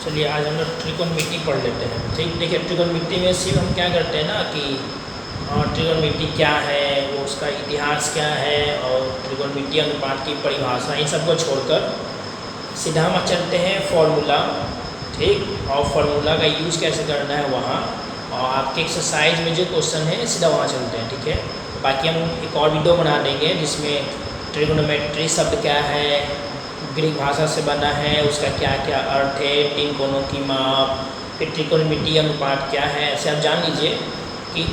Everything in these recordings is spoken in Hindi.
चलिए आज हम लोग त्रिकोणमिति पढ़ लेते हैं। ठीक, देखिए त्रिकोणमिति में सिर्फ हम क्या करते हैं ना कि त्रिकोणमिति क्या है, वो उसका इतिहास क्या है और त्रिकोणमिति अनुपात की परिभाषा, इन सबको छोड़कर सीधा हम चलते हैं फॉर्मूला। ठीक, और फार्मूला का यूज़ कैसे करना है वहाँ, और आपके एक्सरसाइज में जो क्वेश्चन है सीधा वहाँ चलते हैं। ठीक है, बाकी हम एक और वीडियो बना देंगे जिसमें ट्रिगोनोमेट्री शब्द क्या है, ग्रीक भाषा से बना है, उसका क्या क्या अर्थ है, तीन कोणों की माप, फिर त्रिकोणमिति अनुपात क्या है। ऐसे आप जान लीजिए कि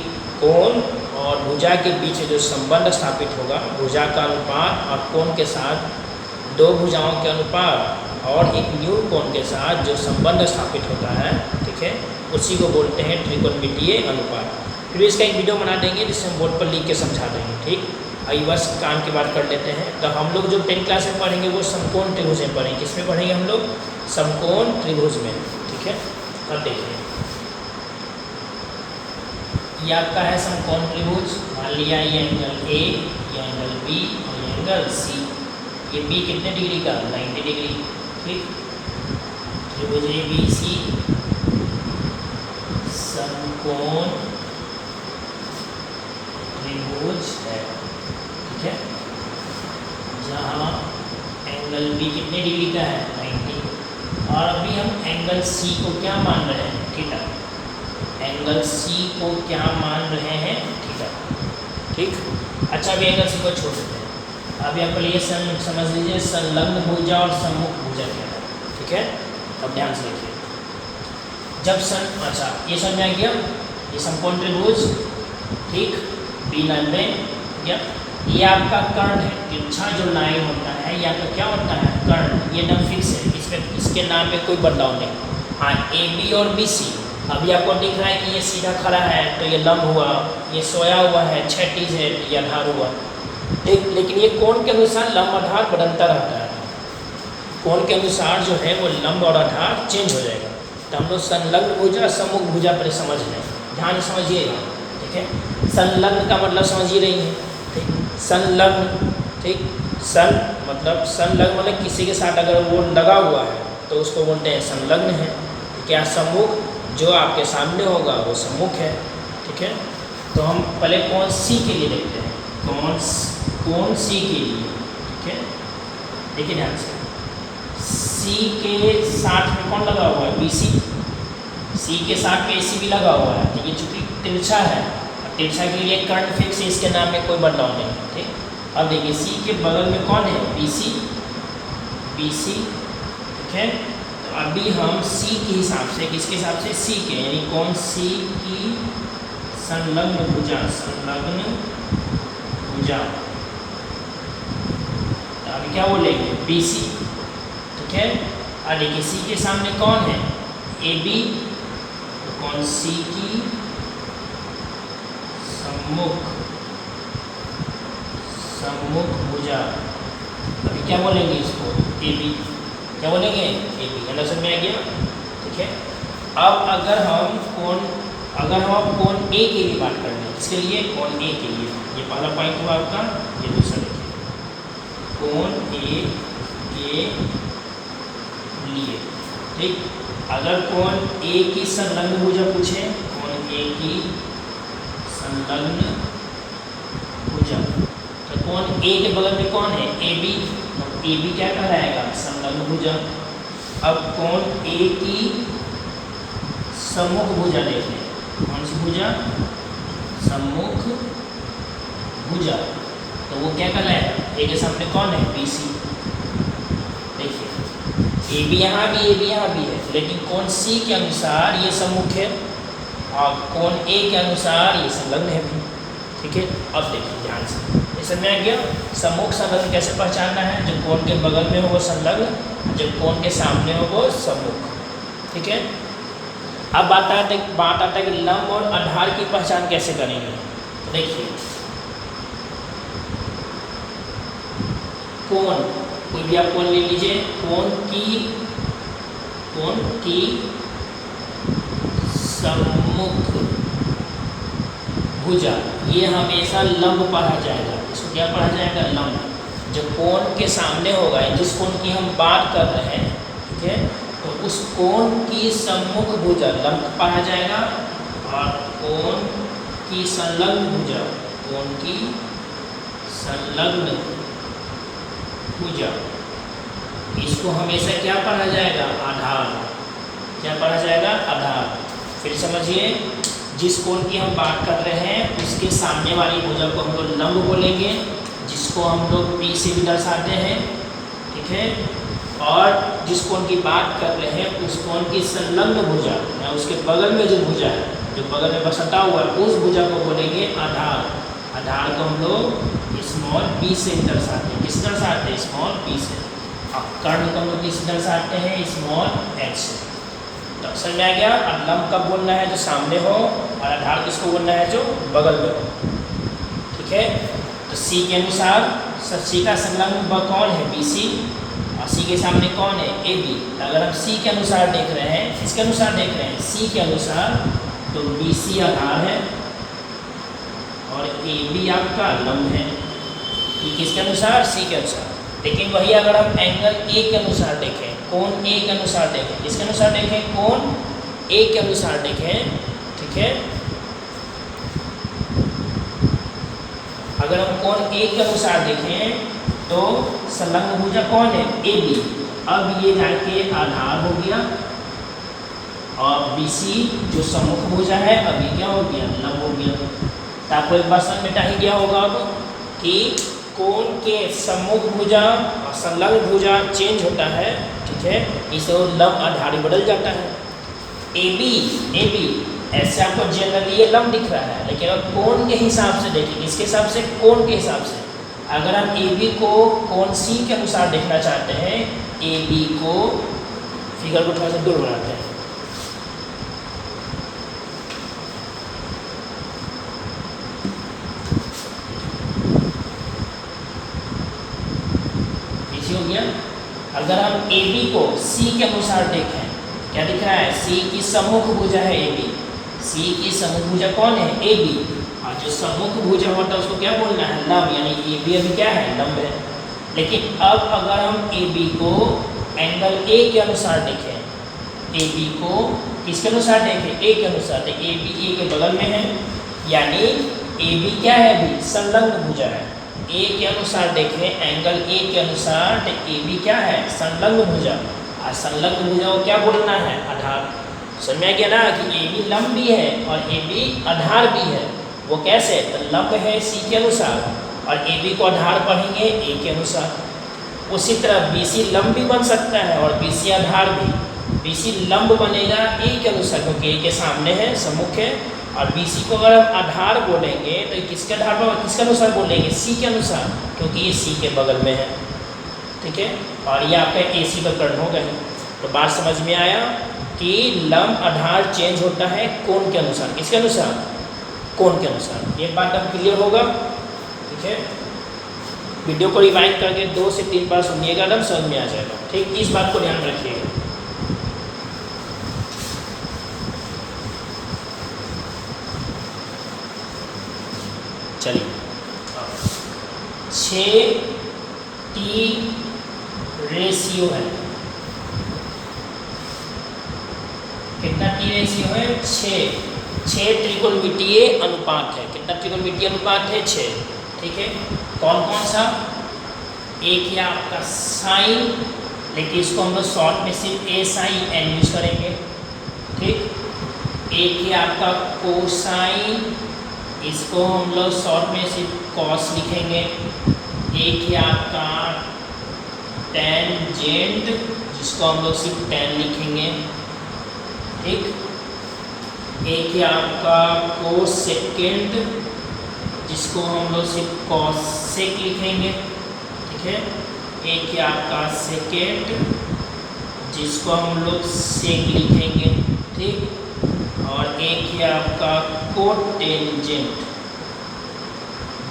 कोण और भुजा के बीच जो संबंध स्थापित होगा, भुजा का अनुपात और कोण के साथ दो भुजाओं के अनुपात और एक न्यून कोण के साथ जो संबंध स्थापित होता है, ठीक है, उसी को बोलते हैं त्रिकोणमितीय अनुपात। फिर इसका एक वीडियो बना देंगे जिससे हम बोर्ड पर लिख के समझा देंगे। ठीक, अभी बस काम की बात कर लेते हैं। तो हम लोग जो 10th क्लास में पढ़ेंगे वो समकोण त्रिभुज में पढ़ेंगे। किसमें पढ़ेंगे हम लोग? समकोण त्रिभुज में। ठीक है, अब देखिए ये आपका है समकोण त्रिभुज। मान लिया ये एंगल ए, ये एंगल बी और ये एंगल सी। ये बी कितने डिग्री का? 90 डिग्री। ठीक, त्रिभुज ए बी सी समकोण त्रिभुज है। ठीक है, जहाँ एंगल बी कितने डिग्री का है? 90। और अभी हम एंगल सी को क्या मान रहे हैं? थीटा। एंगल सी को क्या मान रहे हैं? थीटा। ठीक, अच्छा अभी एंगल सी को छोड़ देते हैं। अभी आप ये समझ लीजिए संलग्न भुजा और सम्मुख भुजा क्या है। ठीक है, अब ध्यान से देखिए। जब अच्छा ये समझ आ गया, ये समकोण त्रिभुज। ठीक, बी 90 क्या, ये आपका कर्ण है। तिरछा जो लाइन होता है या तो क्या होता है? कर्ण। ये एकदम फिक्स है, इसमें इसके नाम में कोई बदलाव नहीं। हाँ, ए बी और बी सी अभी आपको दिख रहा है कि ये सीधा खड़ा है तो ये लंब हुआ, ये सोया हुआ है, क्षैतिज है तो ये आधार हुआ। ठीक, लेकिन ये कोण के अनुसार लंब आधार बदलता रहता है। कोण के अनुसार जो है वो लंब और आधार चेंज हो जाएगा। तो हम लोग संलग्न भुजा सम्मुख भुजा पर समझ लें, ध्यान समझिएगा। ठीक है, संलग्न का मतलब समझ ही रही है। ठीक, संलग्न। ठीक, संलग्न मतलब किसी के साथ अगर वो लगा हुआ है तो उसको बोलते हैं संलग्न है। क्या सम्मुख? जो आपके सामने होगा वो सम्मुख है। ठीक है, तो हम पहले कोण सी के लिए देखते हैं। कोण सी के लिए, ठीक है, देखिए ध्यान से, सी के साथ में कौन लगा हुआ है? बी सी। सी के साथ में ए सी भी लगा हुआ है। तो ये चूंकि तिरछा है, तिरछा के लिए कर्ण फिक्स है, इसके नाम में कोई बदलाव नहीं है। ठीक, अब देखिए सी के बगल में कौन है? बी सी। बी सी, ठीक है, तो अभी हम सी के हिसाब से, किसके हिसाब से? सी के, यानी कौन सी की संलग्न भुजा, संलग्न भुजा, तो अभी क्या बोलेंगे? B C. ठीक है, और देखिए सी के सामने कौन है? ए बी, तो कौन सी की सम्मुख भुजा, अभी क्या बोलेंगे इसको? A B. क्या बोलेंगे? A B. अंदर समझ में आ गया? ठीक है, अब अगर हम कोण ए के लिए बात कर लें, इसके लिए कोण ए के लिए, ये पहला पॉइंट हुआ आपका, ये दूसरा देखिए कोण ए के लिए। ठीक, अगर कोण ए की संलग्न भुजा पूछे, कोण ए की संलग्न भुजा, तो कोण ए के बगल में कौन है? A B. ए बी क्या कहलाएगा? संलग्न भुजा। अब कोण ए की सम्मुख भुजा देख लें, कौन सी भुजा? सम्मुख भुजा, तो वो क्या कहलाएगा? ए के सामने कौन है? B C. देखिए ए बी यहाँ भी, ए बी यहाँ भी है, लेकिन कोण सी के अनुसार ये सम्मुख है और कोण ए के अनुसार ये संलग्न है भी। ठीक है, अब देखिए ध्यान से, समझ में आ गया? सम्मुख संलग्न कैसे पहचानना है? जो कोण के बगल में हो वो संलग्न, जो कोण के सामने हो वो सम्मुख। ठीक है, अब बात आता है कि लंब और आधार की पहचान कैसे करेंगे। तो देखिए कोण, कोई भी आप कोण ले लीजिए, कोण की सम्मुख भुजा, ये हमेशा लंब पढ़ा जाएगा। इसको क्या पढ़ा जाएगा? लंब। जो कोण के सामने होगा, जिस कोण की हम बात कर रहे हैं, ठीक है, तो उस कोण की सम्मुख भुजा लंब पढ़ा जाएगा, और कोण की संलग्न भुजा, कोण की संलग्न भुजा, इसको हमेशा क्या पढ़ा जाएगा? आधार। क्या पढ़ा जाएगा? आधार। फिर समझिए, जिस कोण की हम बात कर रहे हैं उसके सामने वाली भुजा को हम लोग लंब बोलेंगे, जिसको हम लोग P से भी दर्शाते हैं, ठीक है। और जिस कोण की बात कर रहे हैं उस कोण की संलग्न भुजा या उसके बगल में जो भुजा है, जो बगल में बसता हुआ है, उस भुजा को बोलेंगे आधार। आधार को हम लोग स्मॉल p से दर्शाते हैं। किस दर्शाते हैं? स्मॉल p से। अब कर्ण को हम लोग किस दर्शाते हैं? स्मॉल h से। तो समझ में आ गया? अब लंब कब बोलना है? जो सामने हो, और आधार किसको बोलना है? जो बगल में हो, ठीक है। तो C के अनुसार C का संलग्न कौन है? BC, और C के सामने कौन है? AB। अगर हम C के अनुसार देख रहे हैं, किसके अनुसार देख रहे हैं? C के अनुसार, तो BC आधार है और AB आपका लंब है। ये किसके अनुसार? C के अनुसार। लेकिन वही अगर हम एंगल A के अनुसार देखें, कोण A के अनुसार देखें, किसके अनुसार देखें? कोण A के अनुसार देखें, ठीक है। अगर हम कोण A के अनुसार देखें तो संलग्न भुजा कौन है? AB। अब ये जाके आधार हो गया, और BC जो सम्मुख भुजा है अभी क्या हो गया? लंब हो गया। तो आपको एक बात समझ में आ ही गया होगा अब कि कोण के सम्मुख भुजा और संलग्न भुजा चेंज होता है, ठीक है। इससे वो लंब आधारी बदल जाता है। AB ऐसे आपको जनरली ये लंब दिख रहा है, लेकिन अगर कोण के हिसाब से देखें, किसके हिसाब से? कोण के हिसाब से। अगर हम AB को कोण C के अनुसार देखना चाहते हैं, AB को फिगर को थोड़ा सा दूर बनाते हैं, हो गया। अगर हम AB को C के अनुसार देखें, क्या दिख रहा है? C की सम्मुख भुजा है AB। C की सम्मुख भुजा कौन है? AB। और जो सम्मुख भुजा होता है उसको क्या बोलना है? लंब। यानी AB अभी क्या है? लंब है। लेकिन अब अगर हम AB को एंगल A के अनुसार देखें, AB को किसके अनुसार देखें? A के अनुसार। तो AB A के बगल में है, यानी AB क्या है? अभी संलग्न भुजा है। A के अनुसार देखें, एंगल A के अनुसार, तो AB क्या है? संलग्न भुजा। और संलग्न भुजा को क्या बोलना है? आधार। समझ में आ गया ना कि AB लंब भी है और AB आधार भी है। वो कैसे? तो लंब है C के अनुसार, और AB को आधार पढ़ेंगे A के अनुसार। उसी तरह BC लंब भी बन सकता है और BC आधार भी। BC लंब बनेगा A के अनुसार, क्योंकि A के सामने है, सम्मुख है। और BC को अगर हम आधार बोलेंगे तो किसके आधार पर, किसके अनुसार बोलेंगे? C के अनुसार, क्योंकि ये C के बगल में है, ठीक है। और ये आपका AC का कर्ण हो गए। तो बात समझ में आया कि लंब आधार चेंज होता है कोण के अनुसार। किसके अनुसार? कोण के अनुसार। ये बात अब क्लियर होगा, ठीक है। वीडियो को रिवाइंड करके 2 से 3 बार सुनिएगा, एकदम समझ में आ जाएगा, ठीक। इस बात को ध्यान रखिएगा। चलिए, 6T रेशियो है। कितना T रेशियो है? 6 त्रिकोणमितीय अनुपात है। कितना त्रिकोणमितीय अनुपात है? 6, ठीक है। कौन कौन सा? एक है आपका साइन, लेकिन इसको हम लोग शॉर्ट में सिर्फ A sin N यूज करेंगे, ठीक। एक है आपका कोसाइन, इसको हम लोग शॉर्ट में सिर्फ कॉस लिखेंगे। एक है आपका टेंजेंट, जिसको हम लोग सिर्फ टेन लिखेंगे, ठीक। एक है आपका कोसेकेंड, जिसको हम लोग सिर्फ कॉसेक लिखेंगे, ठीक है। एक है आपका सेकेंड, जिसको हम लोग सेक लिखेंगे, ठीक। और एक है आपका कोटेंजेंट,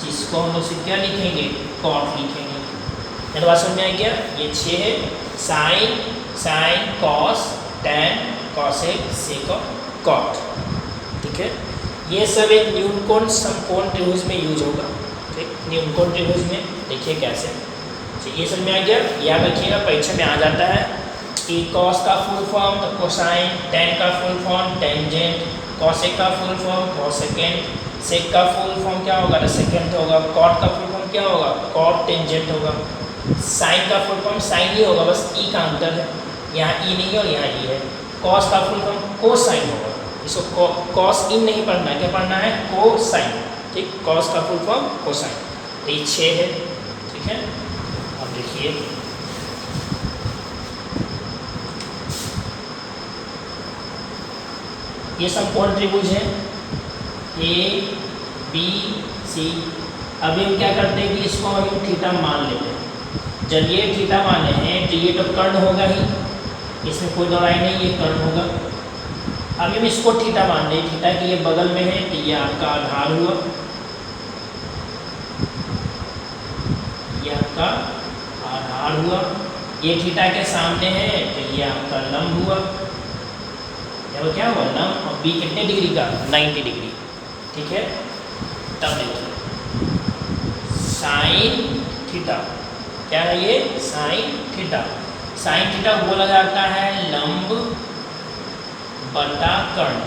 जिसको हम लोग सिर्फ क्या लिखेंगे? कॉट लिखेंगे। मेरे बात समझ में आ गया? ये 6 है। साइन, कॉस, टेन, कॉसेक, सेक और कॉट, ठीक है। ये सब एक न्यूनकोण समकोण त्रिभुज में यूज होगा, ठीक। न्यूनकोण त्रिभुज में देखिए कैसे। ये समझ में आ गया? याद रखिएगा, परीक्षा में आ जाता है। कि कॉस का फुल फॉर्म तो कोसाइन, टेन का फुल फॉर्म टेंजेंट, कॉसेक का फुल फॉर्म कॉसेकेंट, सेक का फुल फॉर्म क्या होगा, सेकेंट होगा, कॉट का फुल फॉर्म क्या होगा, कॉट टेंजेंट होगा, साइन का फुल फॉर्म साइन ही होगा, बस ई का अंतर है, यहाँ ई नहीं है और यहाँ ई है। कॉस का फुल फॉर्म कोसाइन होगा, इसको कॉस इन नहीं पढ़ना है, क्या पढ़ना है, कोसाइन, ठीक, कॉस का फुल फॉर्म कोसाइन। तो ये 6 है, ठीक है। अब देखिए ये समकोण त्रिभुज है ए बी सी। अभी हम क्या करते हैं कि इसको हम थीटा मान लेते हैं। जब ये थीटा माने हैं तो ये तो कर्ण होगा ही, इसमें कोई दौड़ाई नहीं, ये कर्ण होगा। अभी हम इसको थीटा मान लें, थीटा की ये बगल में है तो ये आपका आधार हुआ, ये आपका आधार हुआ। ये थीटा के सामने है तो ये आपका लंब हुआ, अब क्या हुआ लंब। और बी कितने डिग्री का, 90 डिग्री, ठीक है। तब देखिए साइन थीटा, क्या है ये, साइन थीटा। साइन थीटा बोला जाता है लंब बटा कर्ण,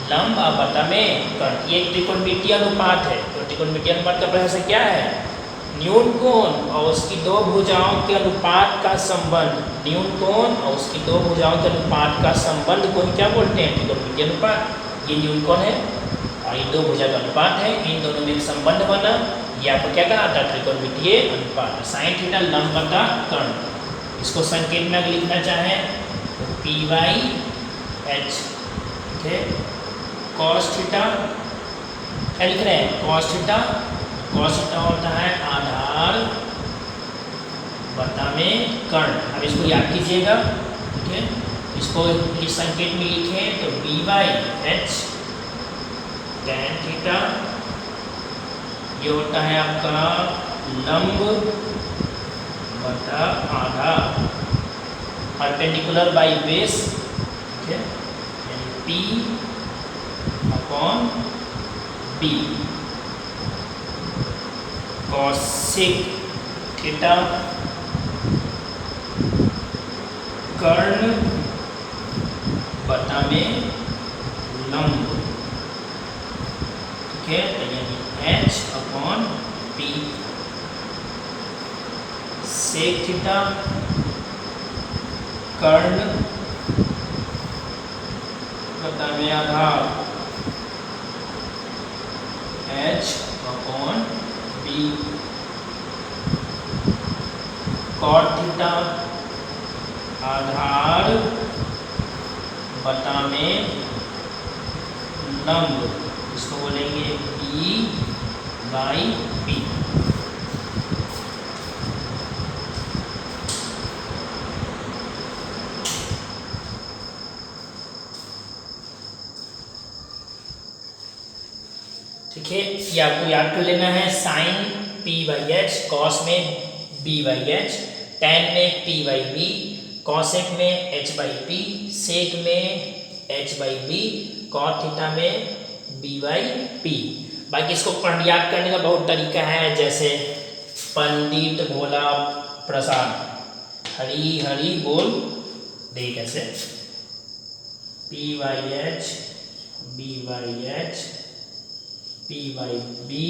लंब और बटा में कर्ण। ये त्रिकोणमितीय अनुपात है। तो त्रिकोणमितीय अनुपात का परिभाषा क्या है, न्यून कोण और उसकी दो भुजाओं के अनुपात का संबंध, न्यून कोण और उसकी दो भुजाओं के अनुपात का संबंध को क्या बोलते हैं, त्रिकोणमितीय अनुपात। ये न्यून कोण है और ये दो भुजा का अनुपात है, इन दोनों में एक संबंध बना, ये आपको क्या कहना था, त्रिकोणमितीय अनुपात। साइन थीटा लंब बटा कर्ण, इसको संकेत में अगर लिखना चाहें तो पी वाई एच, ठीक है। कॉस थीटा क्या लिख रहे हैं, कॉस थीटा, कॉस थीटा होता है आधार बटा में कर्ण। अब इसको याद कीजिएगा, ठीक है। इसको इस संकेत में लिखें तो B by H tan theta, ये होता है आपका लंब बटा आधा, परपेंडिकुलर बाई बेस, ठीक है, P upon B. Cosec theta कर्ण बटा में लंब, ठीक है, तो यानी H upon P. Sec theta कर्ण बटा में आधार, H upon B. Cot theta आधार बटा में लंब, इसको बोलेंगे बी बाई पी। ठीक है, ये आपको याद कर लेना है। Sine P by H, cos में बी बाई एच, टैन में पी बाई बी, कॉसेक में एच बाई पी, सेक में H by B, cot theta में बी बाई पी। बाकी इसको याद करने का बहुत तरीका है, जैसे पंडित भोला प्रसाद, हरी हरी बोल, देखिए कैसे, P by H B by H P by B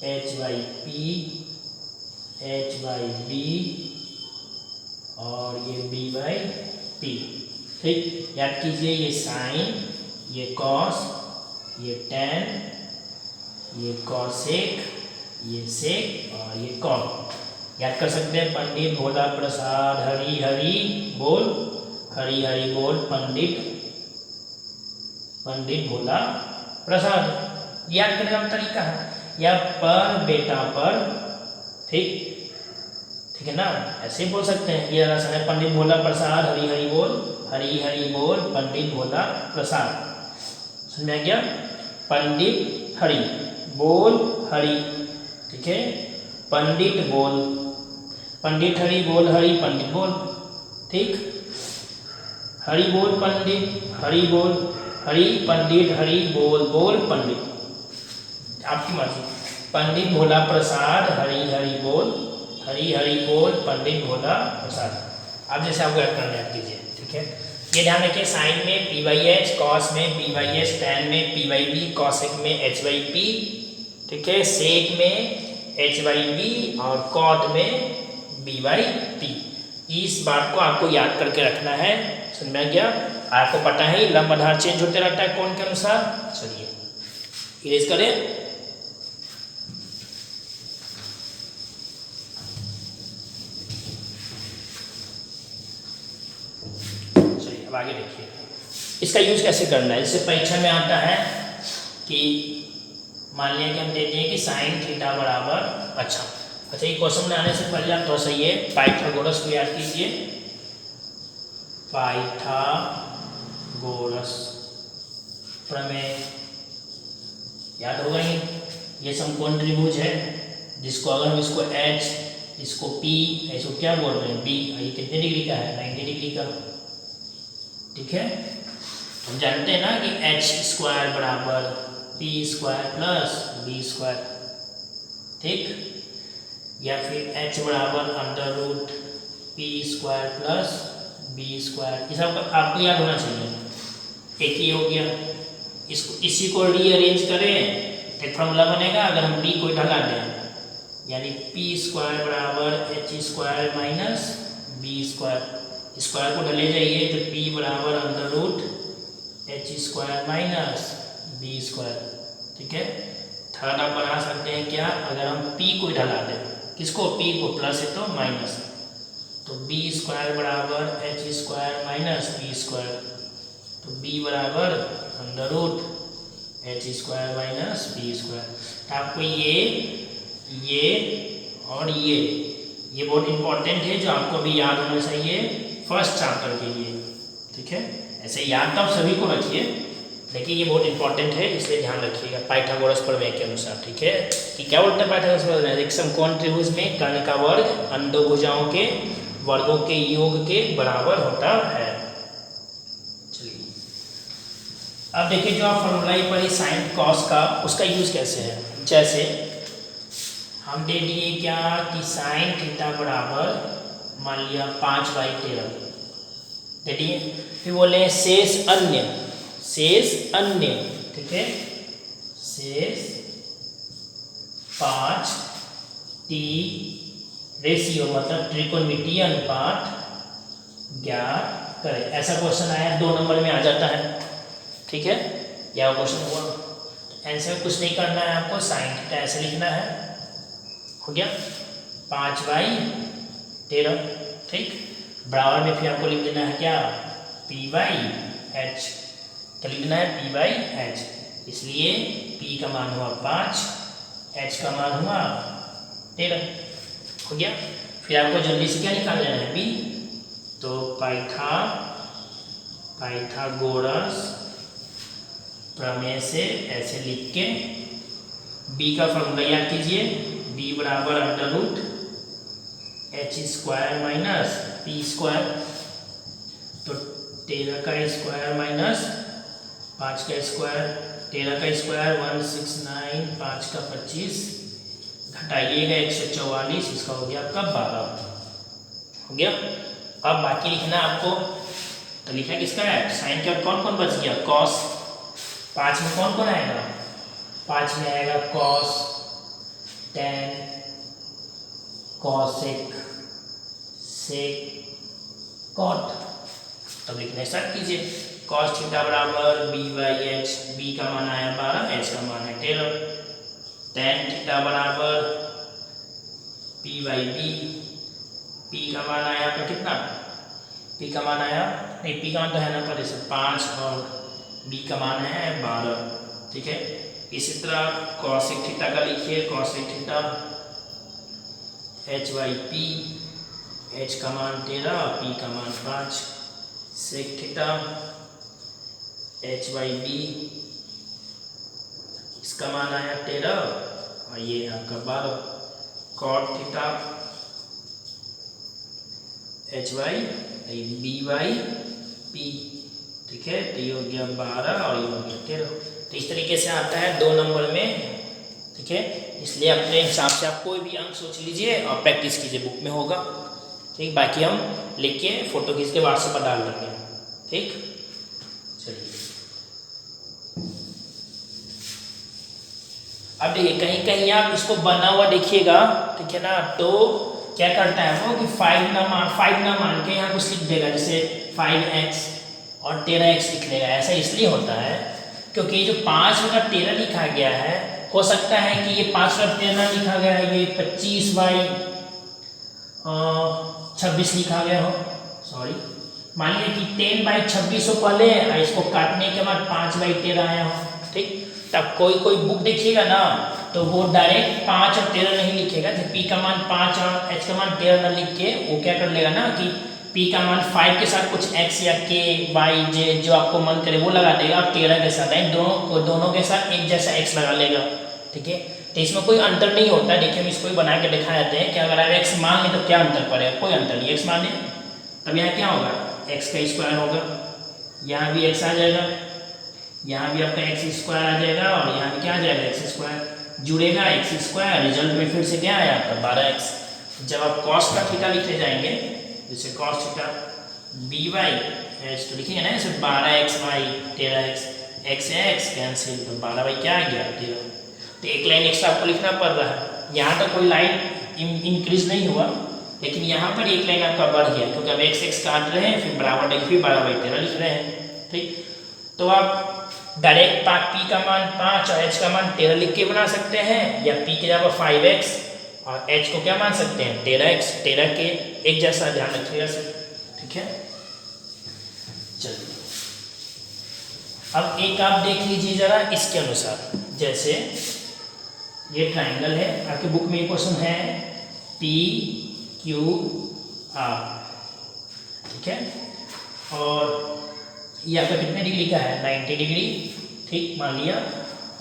H by P H by B और ये बी बाई पी। ठीक, याद कीजिए, ये साइन, ये कॉस, ये टैन, ये कॉसेक, ये सेक और ये कॉट। याद कर सकते हैं, पंडित भोला प्रसाद, हरी हरी बोल, हरी हरी बोल पंडित, पंडित भोला प्रसाद। याद करने का तरीका है, या पर बेटा पर, ठीक, ठीक है ना, ऐसे बोल सकते हैं। ये आसान है, पंडित भोला प्रसाद, हरी हरी बोल, हरी हरी बोल पंडित भोला प्रसाद। समझ में आ गया, पंडित हरी बोल हरी, ठीक है, पंडित बोल, पंडित हरी बोल हरी पंडित बोल, ठीक, हरी बोल पंडित, हरी बोल हरी पंडित, हरी बोल बोल पंडित, आपकी मर्जी। पंडित भोला प्रसाद, हरी हरी बोल, हरी हरी बोल पंडित भोला प्रसाद। अब जैसे आपको करना याद कीजिए, ठीक है। ये ध्यान रखिए, साइन में पी बाई एच, कॉस में पी बाई एच, टैन में पी बाई बी, कॉसेक में एच बाई पी, ठीक है, सेक में एच बाई बी और कॉट में बी बाई पी। इस बात को आपको याद करके रखना है, समझ में आ गया। आपको पता है लंब आधार चेंज होते रहता है कोण के अनुसार। चलिए इरेज करें। चलिए अब आगे देखिए इसका यूज कैसे करना है। जैसे परीक्षा में आता है कि मान लिया कि हम देते हैं कि साइन थीटा बराबर, अच्छा ये क्वेश्चन में आने से पहले आप थोड़ा सा ये पाइथागोरस को याद कीजिए। पाइथागोरस प्रमेय याद होगा ही। ये समकोण त्रिभुज है जिसको अगर हम इसको H, इसको P, इसको क्या बोल रहे हैं B, ये कितने डिग्री का है? 90 डिग्री का, ठीक है। हम जानते हैं ना कि H स्क्वायर बराबर P square plus B square, ठीक, या फिर H बराबर under root P square plus B square. ये सब आपको याद होना चाहिए। एक ही हो गया, इसको इसी को रीअरेंज करें एक फॉर्मूला बनेगा। अगर हम P को ढला दें यानी P स्क्वायर बराबर H square minus B square, square को ढले जाइए तो P बराबर under root H square minus B square, ठीक है। थर्ड आप बना सकते हैं क्या, अगर हम P को ढला दें, किसको? P को, प्लस है तो माइनस, तो B स्क्वायर बराबर H square minus B square, तो B बराबर under root H square minus B square. तो आपको ये और ये बहुत इंपॉर्टेंट है जो आपको अभी याद होना चाहिए फर्स्ट चैप्टर के लिए, ठीक है। ऐसे याद तो आप सभी को रखिए लेकिन ये बहुत इंपॉर्टेंट है इसलिए ध्यान रखिएगा पाइथागोरस प्रमेय के अनुसार, ठीक है। कि क्या बोलता है पाइथागोरस प्रमेय? एक समकोण त्रिभुज में कर्ण का वर्ग अन्य दो भुजाओं के वर्गों के योग के बराबर होता है। चलिए अब देखिए जो आप फॉर्मूला पढ़ी साइन कॉस का, उसका यूज कैसे है। जैसे हम दे दिए क्या कि साइन थीटा बराबर मान लिया 5/13 दे दिए, फिर बोले शेष अन्य, ठीक है, शेष 5t रेशियो मतलब त्रिकोणमितीय अनुपात ज्ञात करें। ऐसा क्वेश्चन आया 2 नंबर में आ जाता है, ठीक है। या क्वेश्चन हुआ आंसर कुछ नहीं करना है आपको, साइन थीटा ऐसे लिखना है, हो गया 5/13, ठीक। बराबर में फिर आपको लिख देना है क्या, P/H, क्या लिखना है P/H, इसलिए P का मान हुआ 5, H का मान हुआ 13, हो गया। फिर आपको जल्दी से क्या निकाल लेना है B, तो पाइथागोरस प्रमेय से ऐसे लिख के B का फॉर्मूला याद कीजिए, B बराबर under root H square minus P square, तो 13 का स्क्वायर माइनस 5 का स्क्वायर, 13 का स्क्वायर 169, 5 का 25, घटाइएगा 144, इसका हो गया आपका 12, हो गया। अब बाकी लिखना आपको, तो लिखना किसका है, साइन के कौन कौन बच गया, कॉस, 5 में कौन कौन आएगा, 5 में आएगा कॉस, टैन, कॉसेक, सेक, कॉट। तब लिखना स्टार्ट कीजिए, कॉस थीटा बराबर B/H, B का मान आया 12, H का मान है 13, टैन थीटा बराबर P/B, P का मान आया आपका कितना, P का मान आया नहीं, P का मान तो है ना पर इसे 5 और B का मान है 12, ठीक है। इसी तरह कॉसेक थीटा का लिखिए, कॉसेक थीटा H/P, H का मान 13, P का मान 5, सेक थीटा H/B, इसका मान आया 13 और ये आपका 12, कॉट थीटा B/P, ठीक है। तो ये हो गया 12 और ये हो गया 13। तो इस तरीके से आता है 2 नंबर में ठीक है। इसलिए अपने हिसाब से आप कोई भी अंक सोच लीजिए और प्रैक्टिस कीजिए, बुक में होगा। ठीक, बाकी हम लिख के फोटो खींच के व्हाट्सएप पर डाल देंगे। ठीक, चलिए अब देखिए कहीं कहीं आप इसको बना हुआ देखिएगा, ठीक है ना, तो क्या करता है वो कि 5 ना मान के यहाँ कुछ लिख देगा, जैसे 5x और 13x लिख लेगा। ऐसा इसलिए होता है क्योंकि जो 5/13 लिखा गया है, हो सकता है कि ये 5/13 लिखा गया है, ये 25/26 लिखा गया हो, सॉरी, मान लीजिए कि 10/26 हो पहले, इसको काटने के बाद 5/13 आया हो। ठीक, तब कोई कोई बुक देखिएगा ना तो वो डायरेक्ट 5 और 13 नहीं लिखेगा, जब p का मान 5 और h का मान 13 न लिख के वो क्या कर लेगा ना कि p का मान 5 के साथ कुछ x या k y j जो आपको मन करे वो लगा देगा, और 13 के साथ दोनों के साथ एक जैसा x लगा लेगा। ठीक है, तो इसमें कोई अंतर नहीं होता। देखिए हम इसको ही बना के दिखा देते हैं कि अगर आप x मान लें तो क्या अंतर पड़ेगा, कोई अंतर नहीं। x मान लें तब यहाँ क्या होगा, x का स्क्वायर होगा, यहाँ भी x आ जाएगा, यहाँ भी आपका x स्क्वायर आ जाएगा, और यहाँ भी क्या आ जाएगा, x स्क्वायर जुड़ेगा, x स्क्वायर, रिजल्ट में फिर से क्या आया आपका 12x। जब आप cos का थीटा लिखने जाएंगे, जैसे cos थीटा by h तो लिखेंगे ना ऐसे 12xy 13x, x कैंसिल, तो 12 क्या आ गया 13। तो एक लाइन एक्स्ट्रा आपको लिखना पड़ रहा है। यहाँ तक कोई लाइन इंक्रीज नहीं हुआ, लेकिन यहाँ पर एक लाइन आपका बढ़ गया क्योंकि अब x काट रहे हैं, फिर बराबर फिर 12/13 लिख रहे हैं। ठीक, तो आप डायरेक्ट p का मान 5 और h का मान 13 लिख के बना सकते हैं, या p के जगह 5x और h को क्या मान सकते हैं 13x, 13 के एक जैसा, ध्यान रखिएगा सर। ठीक है, चलिए अब एक आप देख लीजिए जरा इसके अनुसार, जैसे ये ट्राइंगल है, आपके बुक में ये क्वेश्चन है p q r, ठीक है, और ये आपका कितने डिग्री का है 90 डिग्री। ठीक, मान लिया,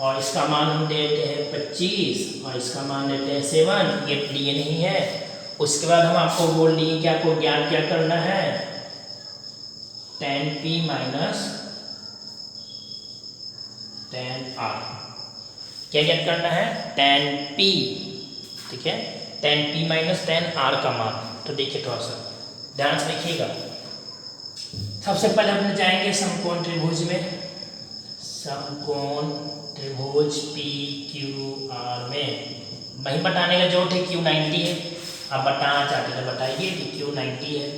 और इसका मान हम देते हैं 25 और इसका मान देते हैं 7, ये लिए नहीं है। उसके बाद हम आपको बोल दिए कि आपको ज्ञात क्या करना है, tan p minus tan r, क्या ज्ञात करना है tan p। ठीक है, tan p minus tan r का मान। तो देखिए थोड़ा सा ध्यान से देखिएगा, सबसे पहले हम जाएंगे समकोण त्रिभुज में, समकोण त्रिभुज पी क्यू आर में। वही बताने का जरूरत है, क्यू 90 है, आप बताना चाहते हैं बताइए कि क्यू 90 है।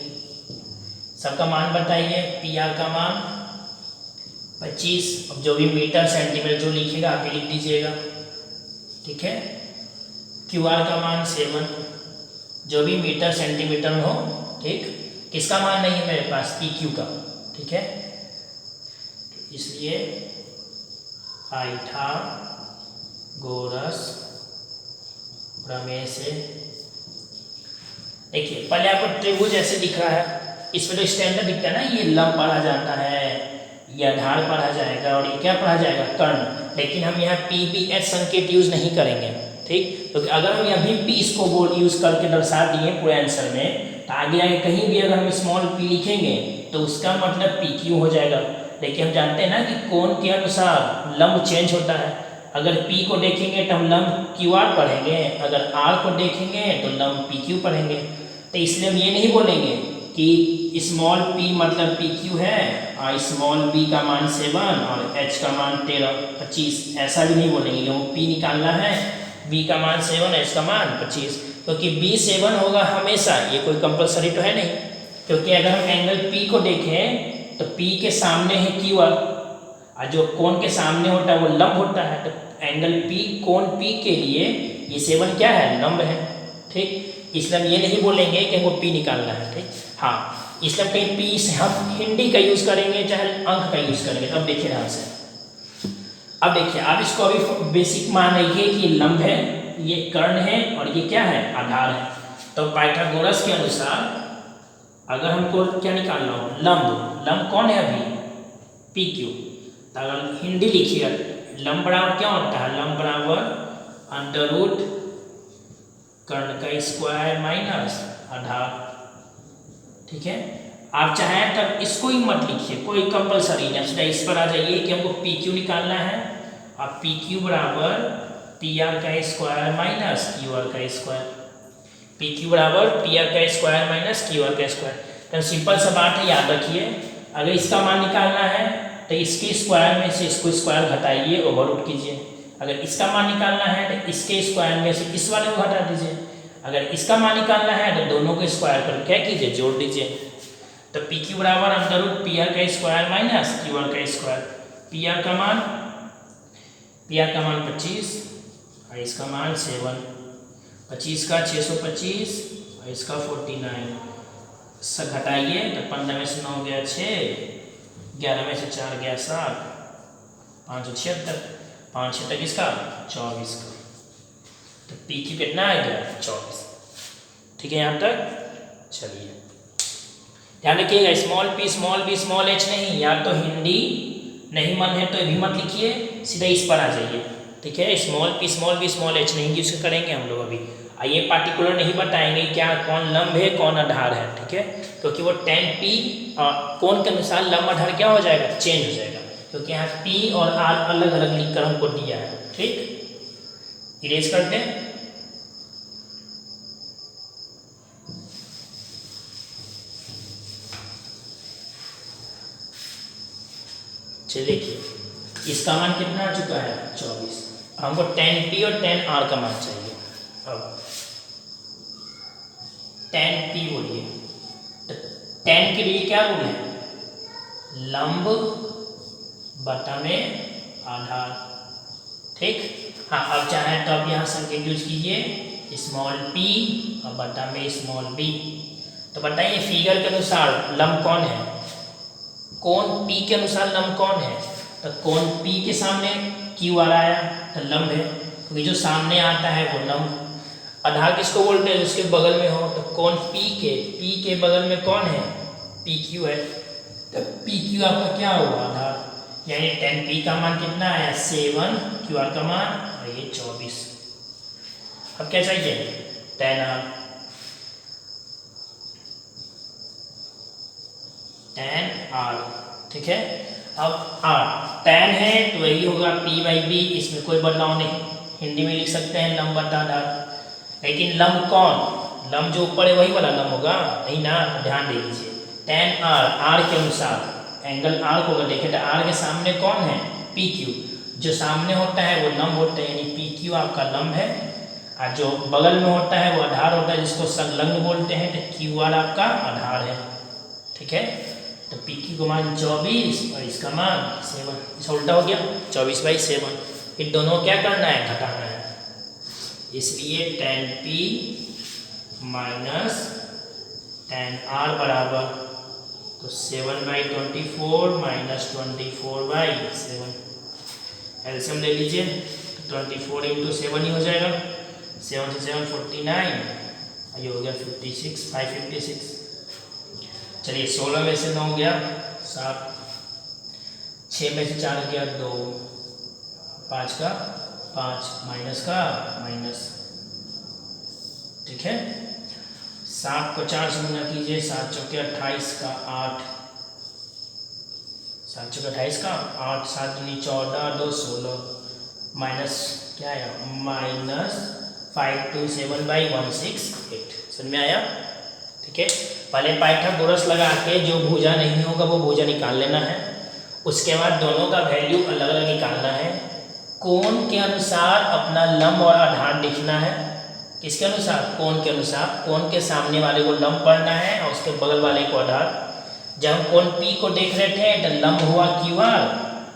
सबका मान बताइए, पी आर का मान 25, अब जो भी मीटर सेंटीमीटर जो लिखेगा आप लिख दीजिएगा। ठीक है, क्यू आर का मान 7, जो भी मीटर सेंटीमीटर हो। ठीक, किसका मान नहीं है मेरे पास, पी क्यू का। ठीक है, इसलिए पाइथागोरस प्रमेय से देखिए पहले आपको त्रिभुज ऐसे दिख रहा है, इसमें तो स्टैंडर्ड दिखता है ना, ये लंब पढ़ा जाता है, ये आधार पढ़ा जाएगा, और ये क्या पढ़ा जाएगा कर्ण। लेकिन हम यहाँ पी बी एच संकेत यूज नहीं करेंगे। ठीक, तो अगर हम यहाँ भी पी इसको बोल यूज करके दर्शा दिए पूरे आंसर में, तो आगे आगे कहीं भी अगर हम स्मॉल p लिखेंगे तो उसका मतलब पी क्यू हो जाएगा। लेकिन हम जानते हैं ना कि कोण के अनुसार लंब चेंज होता है, अगर p को देखेंगे तो हम लंब क्यू आर पढ़ेंगे, अगर r को देखेंगे तो लंब पी क्यू पढ़ेंगे। तो इसलिए हम ये नहीं बोलेंगे कि स्मॉल p मतलब पी क्यू है और स्मॉल b का मान 7 और h का मान 25, ऐसा भी नहीं बोलेंगे, क्योंकि p निकालना है, b का मान 7 h का मान 25, क्योंकि b 7 होगा हमेशा, ये कोई कंपलसरी तो है नहीं। क्योंकि अगर हम एंगल p को देखें तो p के सामने है q r, और जो कोण के सामने होता है वो लंब होता है, तो एंगल p कोण p के लिए ये 7 क्या है, लंब है। ठीक, इसलिए हम ये नहीं बोलेंगे कि हमको p निकालना है। ठीक, हाँ, इसलिए कहीं p से हम हिंदी का यूज करेंगे चाहे अंक का यूज करेंगे। तो अब देखिए ध्यान से, अब देखिए आप इसको अभी बेसिक मान रखिए कि ये लंब है, ये कर्ण है, और ये क्या है, आधार है। तो पाइथागोरस के अनुसार अगर हमको क्या निकालना हो, लंब, लंब कौन है अभी, पी क्यू। तो अगर हिंदी लिखिएगा, लंब बराबर क्या होता है, लंब बराबर अंडर रूट कर्ण का स्क्वायर माइनस आधार। ठीक है, आप चाहें तब इसको ही मत लिखिए, कोई कंपलसरी नहीं, सीधा इस पर आ जाइए कि हमको पी क्यू निकालना है, और पी क्यू बराबर पी आर का स्क्वायर माइनस क्यू आर का स्क्वायर, पी क्यू बराबर पी आर का स्क्वायर माइनस क्यू आर का स्क्वायर। तो सिंपल सा बात है, याद रखिए, अगर इसका मान निकालना है तो इसके स्क्वायर में से इसको स्क्वायर घटाइए, ओवर रूट कीजिए। अगर इसका मान निकालना है तो इसके स्क्वायर में से इस वाले को घटा दीजिए। अगर इसका मान निकालना है तो दोनों के स्क्वायर पर क्या कीजिए, जोड़ दीजिए। तो पी क्यू बराबर अंडर रूट पी आर का स्क्वायर माइनस क्यू आर का स्क्वायर। पी आर का मान 25 और इसका मान 7, 25 का 625 और इसका 49, इससे घटाइए तो 15 में से 9 गया 6, 11 में से 4 गया 7, 5 76, 5 6 किसका 24 का। तो पी क्यू कितना आ गया 24। ठीक है यहाँ तक। चलिए ध्यान रखिएगा, small P small B small H नहीं, या तो हिंदी नहीं मन है तो भी मत लिखिए, सीधा इस पर आ जाइए। ठीक है, small P small B small H नहीं यूज करेंगे हम लोग अभी। ये पार्टिकुलर नहीं बताएंगे क्या कौन लंब है कौन आधार है। ठीक है, क्योंकि वो tan p कोण के अनुसार लंब आधार क्या हो जाएगा, चेंज हो जाएगा, क्योंकि यहाँ p और r अलग अलग लिखकर हमको दिया है। ठीक, इरेज करते हैं। चलिए देखिए इसका मान कितना आ चुका है 24। हमको tan p और tan r का मान चाहिए। अब tan p बोलिए, तो tan के लिए क्या रूल है, लंब बटा में आधार। ठीक, हाँ अब चाहे तो आप यहाँ संकेत यूज कीजिए, स्मॉल p और बटा में स्मॉल b। तो बताइए फिगर के अनुसार लंब कौन है, कोण P के अनुसार लंब कौन है, तो कोण P के सामने क्यू आर आया तो लंब है, क्योंकि जो सामने आता है वो लंब। आधार किसको बोलते हैं, जिसके बगल में हो, तो कोण P के बगल में कौन है, PQ है, तो PQ आपका क्या होगा आधार। यानी tan P का मान कितना आया 7, QR का मान और ये 24। अब क्या चाहिए, tan R, tan R। ठीक है, अब R tan है तो वही होगा P/B, इसमें कोई बदलाव नहीं, हिंदी में लिख सकते हैं लंब बटा आधार। लेकिन लंब कौन, लंब जो ऊपर है वही वाला लंब होगा नहीं ना, तो ध्यान दे दीजिए। tan R के अनुसार एंगल R को अगर देखें तो R के सामने कौन है, PQ, जो सामने होता है वो लंब होता है, यानी PQ आपका लंब है, और जो बगल में होता है वो आधार होता है, जिसको संलग्न बोलते हैं, तो QR आपका आधार है। ठीक है, तो PQ का मान 24 और इसका मान 7, इसका उल्टा हो गया 24/7। फिर दोनों क्या करना है, घटाना है, इसलिए tan P minus tan R बराबर, तो 7/24 माइनस 24/7, एलसीएम ले लीजिए, 24 × 7 ही हो जाएगा, 7 से 7 49, ये हो गया 556। चलिए 16 में से 9 गया 7, 6 में से 4 गया 2, 5 का 5, माइनस का माइनस। ठीक है, 7 को 4 से गुना कीजिए, 7 चौके 28 का 8, 7 चौके 28 का 8, 7 दूनी 14, 2 16, माइनस क्या आया, माइनस 527/168। समझ में आया। ठीक है, पहले पाइथागोरस लगा के जो भुजा नहीं होगा वो भुजा निकाल लेना है, उसके बाद दोनों का वैल्यू अलग अलग निकालना है, कोण के अनुसार अपना लंब और आधार लिखना है। किसके अनुसार, कोण के अनुसार, कोण के सामने वाले को लंब पढ़ना है और उसके बगल वाले को आधार। जब हम कोण P को देख रहे थे तो लंब हुआ QR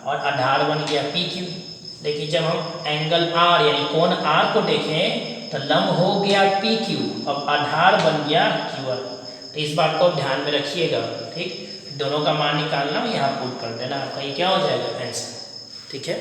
और आधार बन गया PQ, लेकिन जब हम एंगल R यानी कोण R को देखें तो लंब हो गया PQ और आधार बन गया QR। तो इस बात को ध्यान में रखिएगा। ठीक, दोनों का मान निकालना, यहाँ पुट कर देना, आपका ये क्या हो जाएगा आंसर। ठीक है।